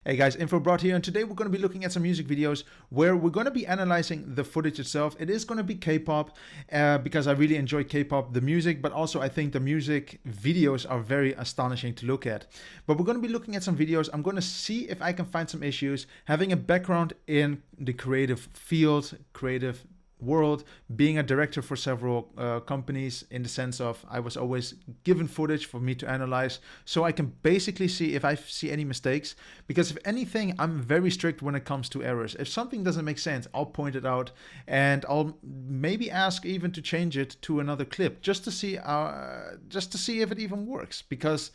Hey guys, Info Brought here, and today we're going to be looking at some music videos where we're going to be analyzing the footage itself. It is going to be K-pop because I really enjoy K-pop, the music, but also I think the music videos are very astonishing to look at. But we're going to be looking at some videos. I'm going to see if I can find some issues. Having a background in the creative field, creative world, being a director for several companies, in the sense of I was always given footage for me to analyze, so I can basically see if I see any mistakes, because if anything, I'm very strict when it comes to errors. If something doesn't make sense, I'll point it out, and I'll maybe ask even to change it to another clip just to see if it even works, because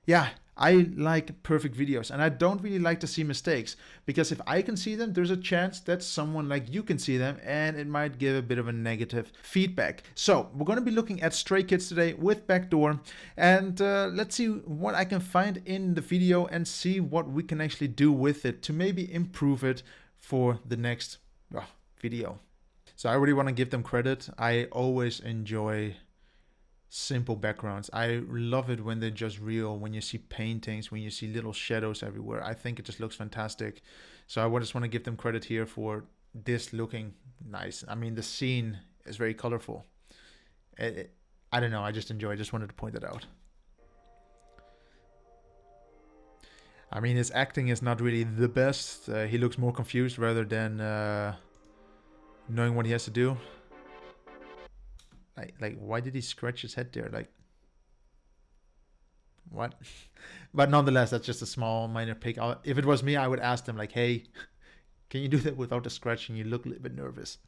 yeah, I like perfect videos and I don't really like to see mistakes, because if I can see them, there's a chance that someone like you can see them and it might give a bit of a negative feedback. So we're going to be looking at Stray Kids today with Backdoor, and let's see what I can find in the video and see what we can actually do with it to maybe improve it for the next video. So I really want to give them credit. I always enjoy simple backgrounds. I love it when they're just real, when you see paintings, when you see little shadows everywhere. I think it just looks fantastic. So I just want to give them credit here for this looking nice. I mean, the scene is very colorful. I don't know, I just enjoy it. I just wanted to point that out. I mean, his acting is not really the best. He looks more confused rather than knowing what he has to do. Like, why did he scratch his head there? Like, what? But nonetheless, that's just a small minor pick. If it was me, I would ask them like, hey, can you do that without the scratching? You look a little bit nervous.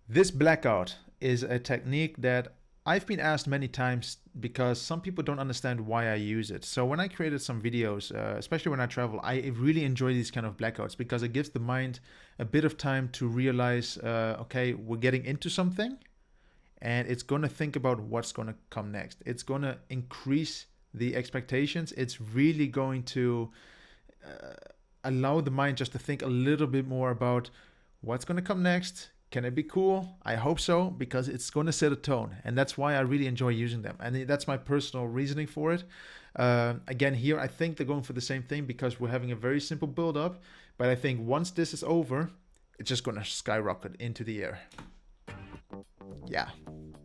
This blackout is a technique that I've been asked many times because some people don't understand why I use it. So when I created some videos, especially when I travel, I really enjoy these kind of blackouts because it gives the mind a bit of time to realize, okay, we're getting into something and it's going to think about what's going to come next. It's going to increase the expectations. It's really going to allow the mind just to think a little bit more about what's going to come next. Can it be cool? I hope so, because it's going to set a tone, and that's why I really enjoy using them, and that's my personal reasoning for it. Again, here I think they're going for the same thing because we're having a very simple build-up, but I think once this is over, it's just going to skyrocket into the air. Yeah,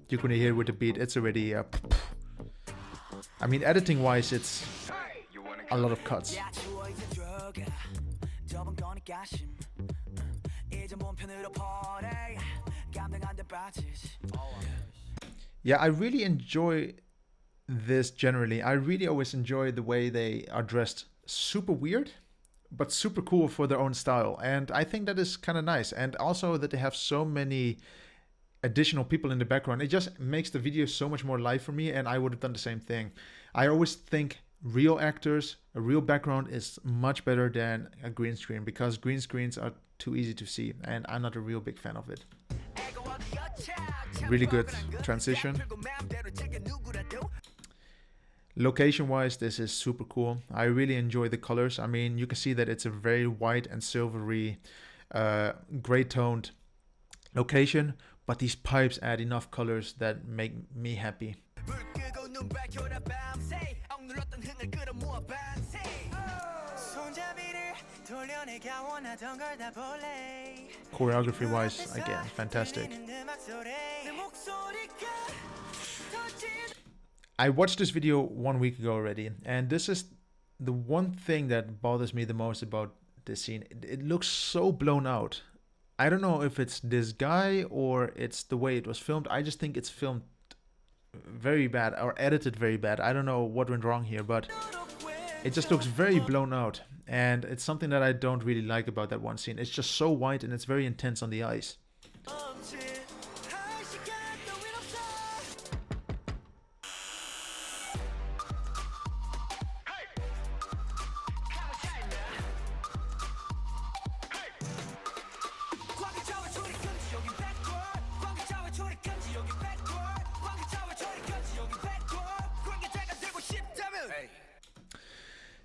you're going to hear with the beat, it's already I mean, editing-wise, it's a lot of cuts. Yeah, I really enjoy this generally. I really always enjoy the way they are dressed. Super weird, but super cool for their own style. And I think that is kind of nice. And also that they have so many additional people in the background. It just makes the video so much more live for me, and I would have done the same thing. I always think real actors, a real background is much better than a green screen, because green screens are too easy to see, and I'm not a real big fan of it. Really good transition. Location wise, this is super cool. I really enjoy the colors. I mean, you can see that it's a very white and silvery, gray toned location, but these pipes add enough colors that make me happy. Choreography wise, again, fantastic. I watched this video 1 week ago already, and this is the one thing that bothers me the most about this scene. It looks so blown out. I don't know if it's this guy or it's the way it was filmed. I just think it's filmed very bad or edited very bad. I don't know what went wrong here, but it just looks very blown out, and it's something that I don't really like about that one scene. It's just so white and it's very intense on the eyes.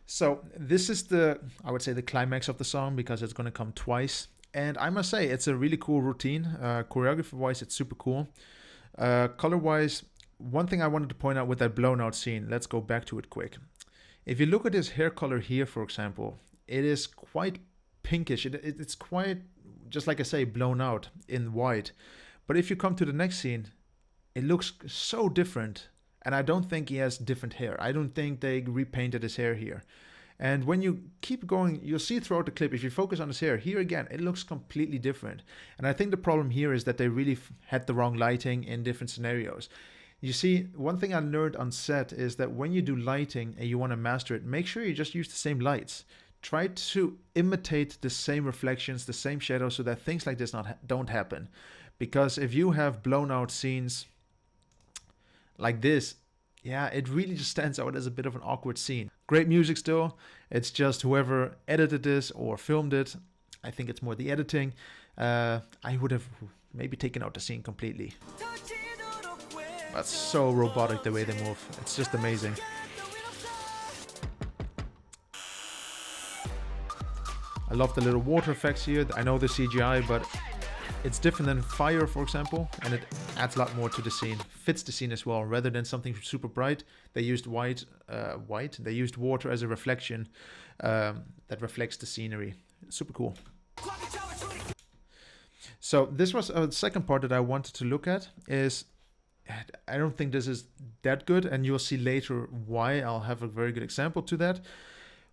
So this is I would say the climax of the song, because it's going to come twice. And I must say, it's a really cool routine. Choreography-wise, it's super cool. Color-wise, one thing I wanted to point out with that blown out scene, let's go back to it quick. If you look at his hair color here, for example, it is quite pinkish. It's quite, just like I say, blown out in white. But if you come to the next scene, it looks so different. And I don't think he has different hair. I don't think they repainted his hair here. And when you keep going, you'll see throughout the clip, if you focus on his hair, here again, it looks completely different. And I think the problem here is that they really had the wrong lighting in different scenarios. You see, one thing I learned on set is that when you do lighting and you want to master it, make sure you just use the same lights. Try to imitate the same reflections, the same shadows, so that things like this don't happen. Because if you have blown out scenes like this, yeah, it really just stands out as a bit of an awkward scene. Great music still. It's just whoever edited this or filmed it, I think it's more the editing. I would have maybe taken out the scene completely. That's so robotic the way they move. It's just amazing. I love the little water effects here. I know the CGI, but it's different than fire, for example, and it adds a lot more to the scene. Fits the scene as well. Rather than something super bright, they used They used water as a reflection that reflects the scenery. Super cool. So this was a second part that I wanted to look at. Is I don't think this is that good, and you'll see later why. I'll have a very good example to that.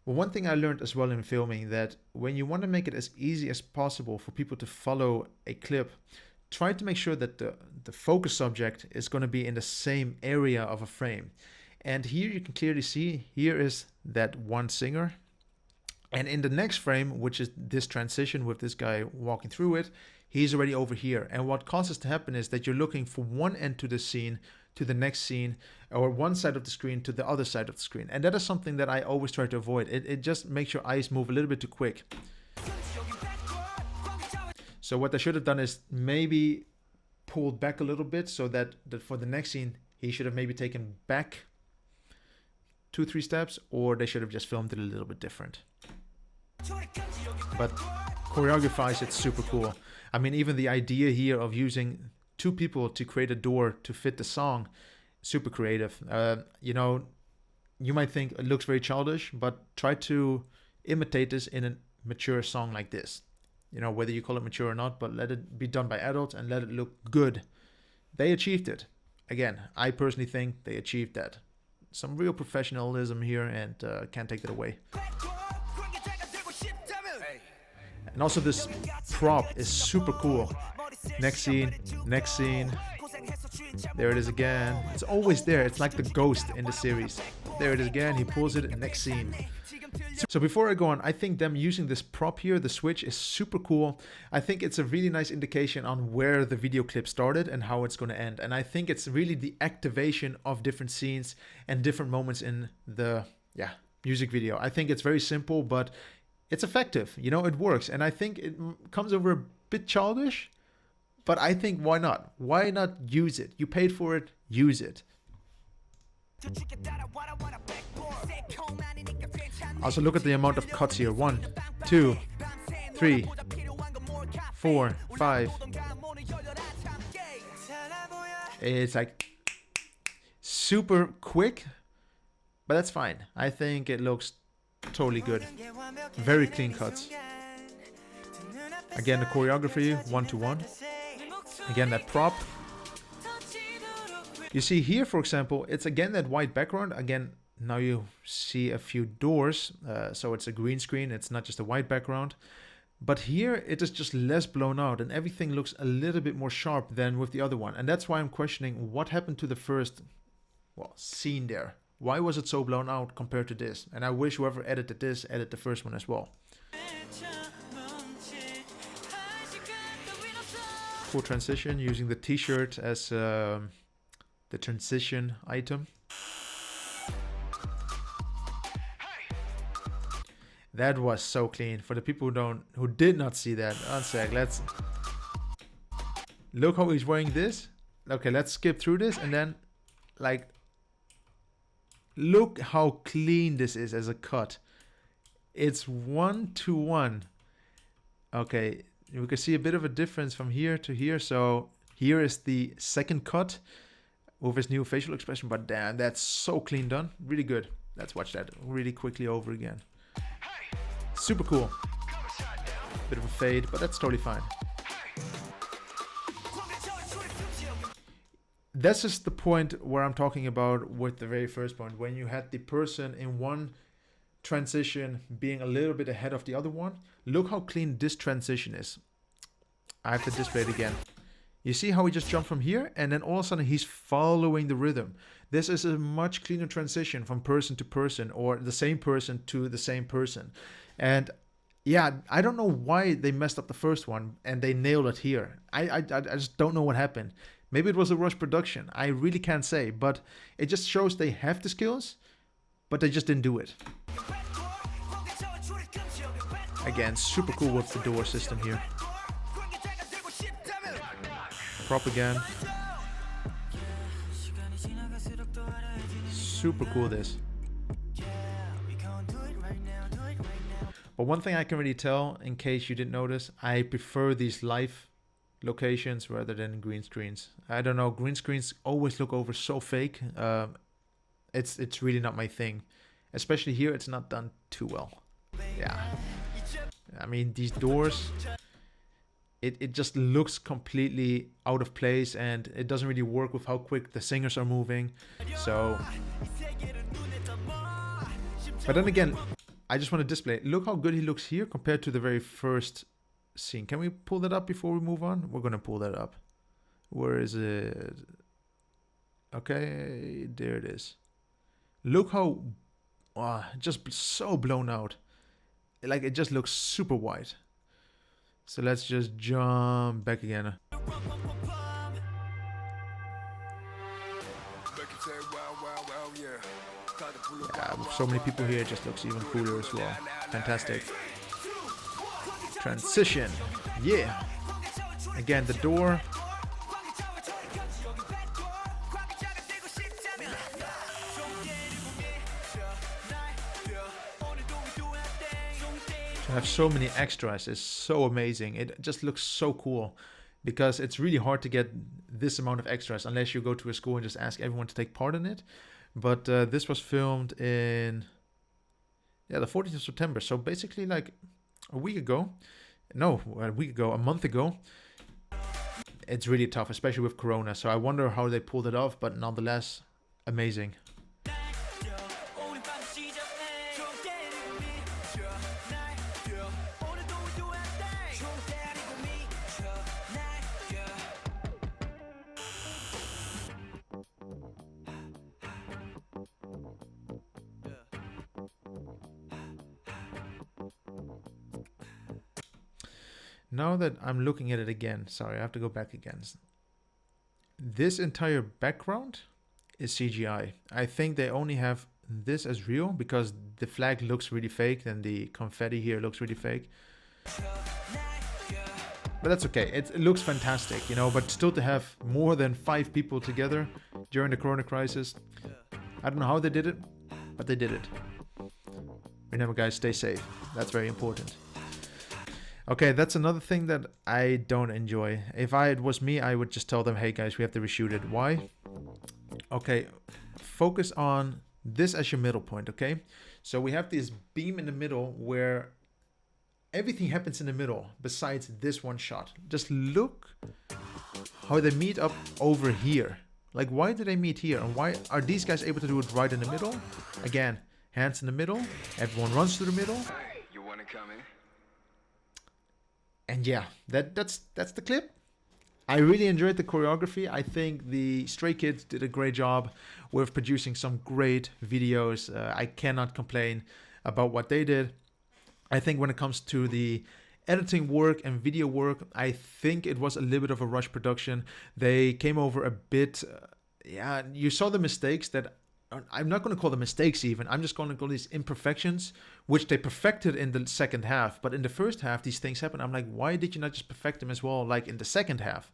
Well, one thing I learned as well in filming, that when you want to make it as easy as possible for people to follow a clip, try to make sure that the focus subject is going to be in the same area of a frame. And here you can clearly see, here is that one singer. And in the next frame, which is this transition with this guy walking through it, he's already over here. And what causes to happen is that you're looking from one end to the scene to the next scene, or one side of the screen to the other side of the screen. And that is something that I always try to avoid. It just makes your eyes move a little bit too quick. So what I should have done is maybe pulled back a little bit, so that for the next scene, he should have maybe taken back 2-3 steps, or they should have just filmed it a little bit different. But choreography-wise, it's super cool. I mean, even the idea here of using 2 people to create a door to fit the song, super creative. You know, you might think it looks very childish, but try to imitate this in a mature song like this. You know, whether you call it mature or not, but let it be done by adults and let it look good. They achieved it. Again, I personally think they achieved that. Some real professionalism here, and can't take that away. And also this prop is super cool. Next scene, next scene. There it is again. It's always there. It's like the ghost in the series. There it is again. He pulls it in next scene. So before I go on, I think them using this prop here, the switch, is super cool. I think it's a really nice indication on where the video clip started and how it's going to end. And I think it's really the activation of different scenes and different moments in the music video. I think it's very simple, but it's effective. You know, it works. And I think it comes over a bit childish, but I think why not? Why not use it? You paid for it, use it. Also look at the amount of cuts here. 1, 2, 3, 4, 5. It's like super quick, but that's fine. I think it looks totally good. Very clean cuts. Again, the choreography 1-to-1. Again, that prop. You see here, for example, it's again that white background. Again, now you see a few doors, so it's a green screen. It's not just a white background. But here it is just less blown out, and everything looks a little bit more sharp than with the other one. And that's why I'm questioning what happened to the first scene there. Why was it so blown out compared to this? And I wish whoever edited this edited the first one as well. Cool transition, using the t-shirt as the transition item. That was so clean. For the people who did not see that, one sec, let's look how he's wearing this. Okay, let's skip through this, and then like look how clean this is as a cut. It's 1-to-1. Okay, we can see a bit of a difference from here to here. So here is the second cut. with his new facial expression, but damn, that's so clean done. Really good. Let's watch that really quickly over again. Super cool. Bit of a fade, but that's totally fine. This is the point where I'm talking about with the very first point, when you had the person in one transition being a little bit ahead of the other one. Look how clean this transition is. I have to display it again. You see how he just jumped from here, and then all of a sudden he's following the rhythm. This is a much cleaner transition from person to person, or the same person to the same person. And yeah, I don't know why they messed up the first one and they nailed it here. I just don't know what happened. Maybe it was a rush production. I really can't say, but it just shows they have the skills, but they just didn't do it. Again, super cool with the door system here. Prop again. Super cool this. But one thing I can really tell, in case you didn't notice, I prefer these live locations rather than green screens. I don't know, green screens always look over so fake. It's really not my thing. Especially here, it's not done too well. Yeah. I mean, these doors, it just looks completely out of place, and it doesn't really work with how quick the singers are moving. So, but then again, I just want to display, look how good he looks here compared to the very first scene. Can we pull that up before we move on? We're gonna pull that up. Where is it? Okay, there it is. Look how just so blown out. Like, it just looks super white. So let's just jump back again. Yeah, with so many people here, it just looks even cooler as well. Fantastic. Transition. Yeah. Again, the door. To have so many extras is so amazing. It just looks so cool, because it's really hard to get this amount of extras unless you go to a school and just ask everyone to take part in it. But this was filmed in the 14th of September. So basically like a week ago. No, a month ago. It's really tough, especially with Corona. So I wonder how they pulled it off, but nonetheless, amazing. Now that I'm looking at it again, sorry, I have to go back again. This entire background is CGI. I think they only have this as real because the flag looks really fake and the confetti here looks really fake. But that's okay. It looks fantastic, you know, but still to have more than 5 people together during the Corona crisis, I don't know how they did it, but they did it. Remember, guys, stay safe. That's very important. Okay, that's another thing that I don't enjoy. If it was me, I would just tell them, hey guys, we have to reshoot it. Why? Okay, focus on this as your middle point, okay? So we have this beam in the middle where everything happens in the middle besides this one shot. Just look how they meet up over here. Like, why do they meet here? And why are these guys able to do it right in the middle? Again, hands in the middle. Everyone runs to the middle. Hey, you want to come in? And yeah, that's the clip. I really enjoyed the choreography. I think the Stray Kids did a great job with producing some great videos. I cannot complain about what they did. I think when it comes to the editing work and video work, I think it was a little bit of a rush production. They came over a bit. You saw the mistakes that I'm not going to call them mistakes even. I'm just going to call these imperfections, which they perfected in the second half. But in the first half, these things happen. I'm like, why did you not just perfect them as well, like in the second half?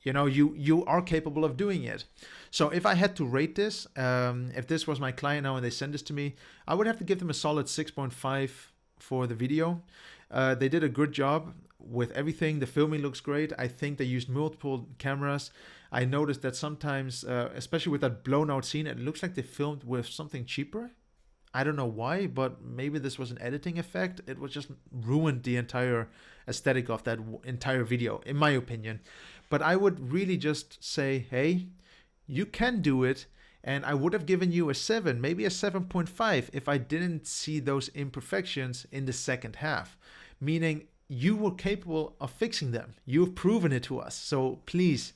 You know, you are capable of doing it. So if I had to rate this, if this was my client now and they send this to me, I would have to give them a solid 6.5 for the video. They did a good job with everything. The filming looks great. I think they used multiple cameras. I noticed that sometimes, especially with that blown out scene, it looks like they filmed with something cheaper. I don't know why, but maybe this was an editing effect. It was just ruined the entire aesthetic of that entire video, in my opinion. But I would really just say, hey, you can do it. And I would have given you a 7, maybe a 7.5 if I didn't see those imperfections in the second half. Meaning you were capable of fixing them. You've proven it to us. So please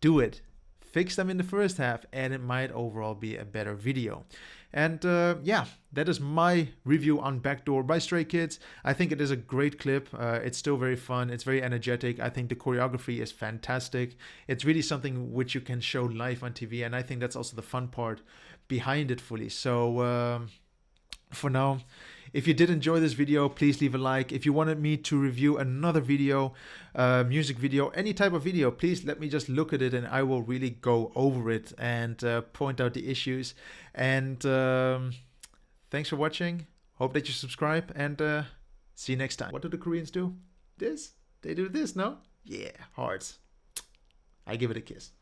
do it. Fix them in the first half and it might overall be a better video. And yeah, that is my review on Backdoor by Stray Kids. I think it is a great clip. It's still very fun. It's very energetic. I think the choreography is fantastic. It's really something which you can show live on TV. And I think that's also the fun part behind it fully. So for now, if you did enjoy this video, please leave a like. If you wanted me to review another video, music video, any type of video, please let me just look at it and I will really go over it and point out the issues. And thanks for watching. Hope that you subscribe and see you next time. What do the Koreans do? This? They do this, no? Yeah, hearts. I give it a kiss.